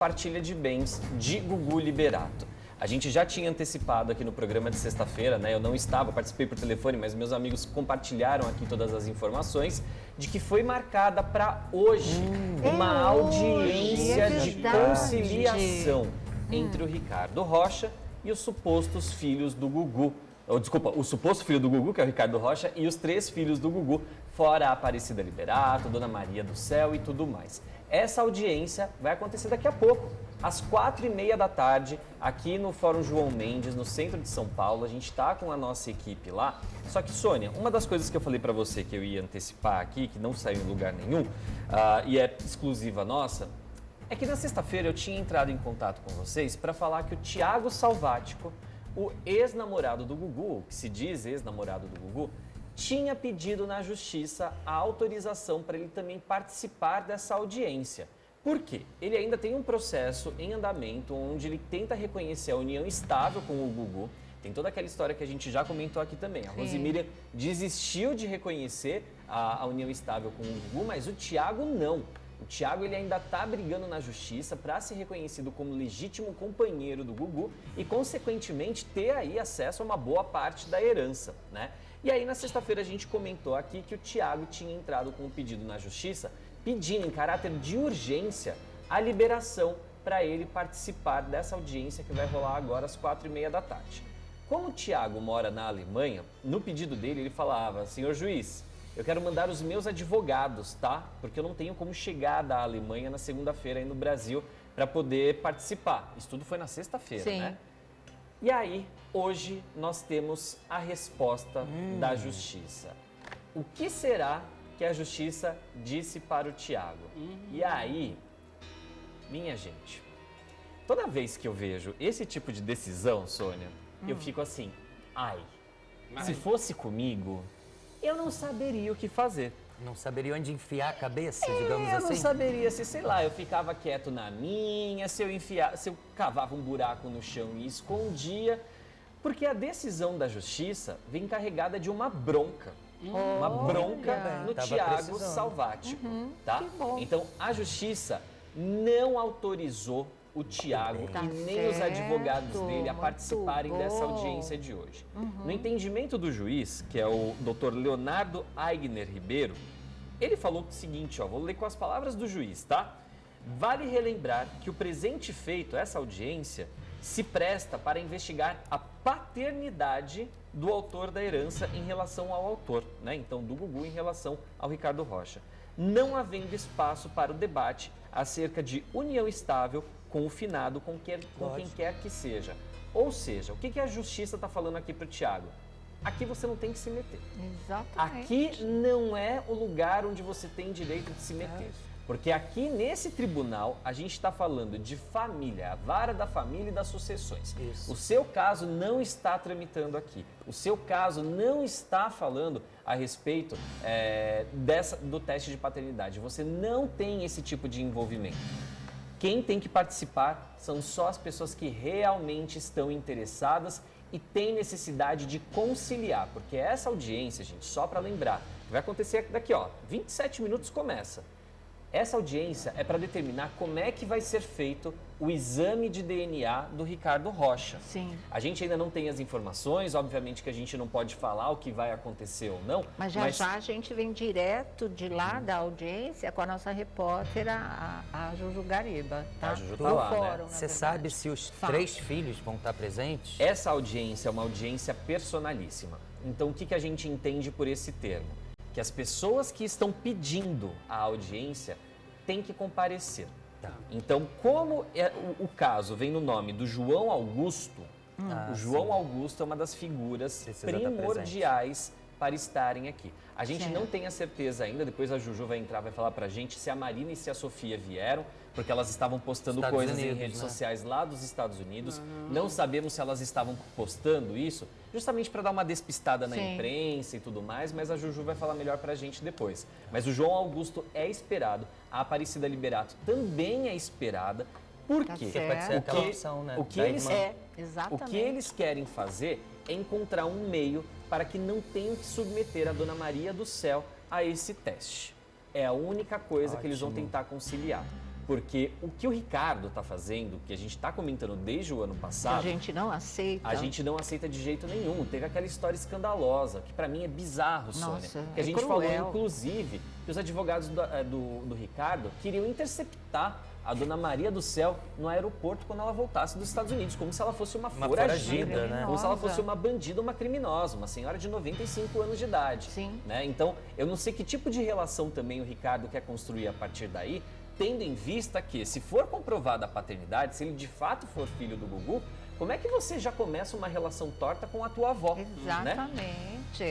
partilha de bens de Gugu Liberato. A gente já tinha antecipado aqui no programa de sexta-feira, né? Eu não estava, participei por telefone, mas meus amigos compartilharam aqui todas as informações de que foi marcada para hoje uma audiência de conciliação entre o Ricardo Rocha e os supostos filhos do Gugu. O suposto filho do Gugu, que é o Ricardo Rocha, e os 3 filhos do Gugu, fora a Aparecida Liberato, Dona Maria do Céu e tudo mais. Essa audiência vai acontecer daqui a pouco, às 4h30 da tarde, aqui no Fórum João Mendes, no centro de São Paulo. A gente está com a nossa equipe lá. Só que, Sônia, uma das coisas que eu falei para você que eu ia antecipar aqui, que não saiu em lugar nenhum, e é exclusiva nossa, é que na sexta-feira eu tinha entrado em contato com vocês para falar que o Thiago Salvático, o ex-namorado do Gugu, que se diz ex-namorado do Gugu, tinha pedido na justiça a autorização para ele também participar dessa audiência. Por quê? Ele ainda tem um processo em andamento onde ele tenta reconhecer a união estável com o Gugu. Tem toda aquela história que a gente já comentou aqui também. A Rosemília desistiu de reconhecer a união estável com o Gugu, mas o Thiago não. O Thiago ele ainda está brigando na justiça para ser reconhecido como legítimo companheiro do Gugu e, consequentemente, ter aí acesso a uma boa parte da herança, né? E aí, na sexta-feira, a gente comentou aqui que o Thiago tinha entrado com um pedido na justiça, pedindo em caráter de urgência a liberação para ele participar dessa audiência que vai rolar agora às 4h30 da tarde. Como o Thiago mora na Alemanha, no pedido dele ele falava: senhor juiz, eu quero mandar os meus advogados, tá? Porque eu não tenho como chegar da Alemanha na segunda-feira aí no Brasil para poder participar. Isso tudo foi na sexta-feira, né? E aí, hoje, nós temos a resposta da justiça. O que será que a justiça disse para o Thiago? E aí, minha gente, toda vez que eu vejo esse tipo de decisão, Sônia, eu fico assim, se fosse comigo, eu não saberia o que fazer. Não saberia onde enfiar a cabeça, digamos assim? Eu não saberia se, sei lá, eu ficava quieto na minha, se eu cavava um buraco no chão e escondia, porque a decisão da justiça vem carregada de uma bronca. Uma bronca no Thiago Salvático, tá? Então, a justiça não autorizou o Thiago e nem os advogados dele a participarem dessa audiência de hoje. No entendimento do juiz, que é o Dr. Leonardo Aigner Ribeiro, ele falou o seguinte, vou ler com as palavras do juiz, tá? Vale relembrar que o presente feito, essa audiência, se presta para investigar a paternidade do autor da herança em relação ao autor, né? Então, do Gugu em relação ao Ricardo Rocha. Não havendo espaço para o debate acerca de união estável com o finado, com quem quer que seja. Ou seja, o que a justiça está falando aqui para o Thiago? Aqui você não tem que se meter. Exatamente. Aqui não é o lugar onde você tem direito de se meter. Porque aqui nesse tribunal a gente está falando de família, a vara da família e das sucessões. Isso. O seu caso não está tramitando aqui. O seu caso não está falando a respeito do teste de paternidade. Você não tem esse tipo de envolvimento. Quem tem que participar são só as pessoas que realmente estão interessadas e têm necessidade de conciliar. Porque essa audiência, gente, só para lembrar, vai acontecer daqui, 27 minutos começa. Essa audiência é para determinar como é que vai ser feito o exame de DNA do Ricardo Rocha. Sim. A gente ainda não tem as informações, obviamente que a gente não pode falar o que vai acontecer ou não. Mas já a gente vem direto de lá da audiência com a nossa repórter, a Juju Gariba. Tá? A Juju tá lá, fórum, né? Você sabe se os 3 filhos vão estar presentes? Essa audiência é uma audiência personalíssima. Então, o que a gente entende por esse termo? Que as pessoas que estão pedindo a audiência têm que comparecer. Então, como o caso vem no nome do João Augusto, o João Augusto é uma das figuras primordiais para estarem aqui. A gente não tem a certeza ainda, depois a Juju vai entrar, vai falar pra gente se a Marina e se a Sofia vieram, porque elas estavam postando coisas em redes sociais lá dos Estados Unidos. Não sabemos se elas estavam postando isso, justamente para dar uma despistada na imprensa e tudo mais, mas a Juju vai falar melhor pra gente depois. Mas o João Augusto é esperado, a Aparecida Liberato também é esperada. Por quê? Porque pode ser aquela opção, né? O que eles querem fazer é encontrar um meio para que não tenham que submeter a Dona Maria do Céu a esse teste. É a única coisa que eles vão tentar conciliar. Porque o que o Ricardo está fazendo, que a gente está comentando desde o ano Que passado, a gente não aceita. a gente não aceita de jeito nenhum. Teve aquela história escandalosa, que para mim é bizarro, Sônia. Nossa, Que a é gente cruel. falou, inclusive, que os advogados do Ricardo queriam interceptar a dona Maria do Céu no aeroporto quando ela voltasse dos Estados Unidos, como se ela fosse uma foragida, né? como se ela fosse uma bandida, uma criminosa, uma senhora de 95 anos de idade. Sim. Né? Então, eu não sei que tipo de relação também o Ricardo quer construir a partir daí, tendo em vista que, se for comprovada a paternidade, se ele de fato for filho do Gugu, como é que você já começa uma relação torta com a tua avó? Né? Exatamente.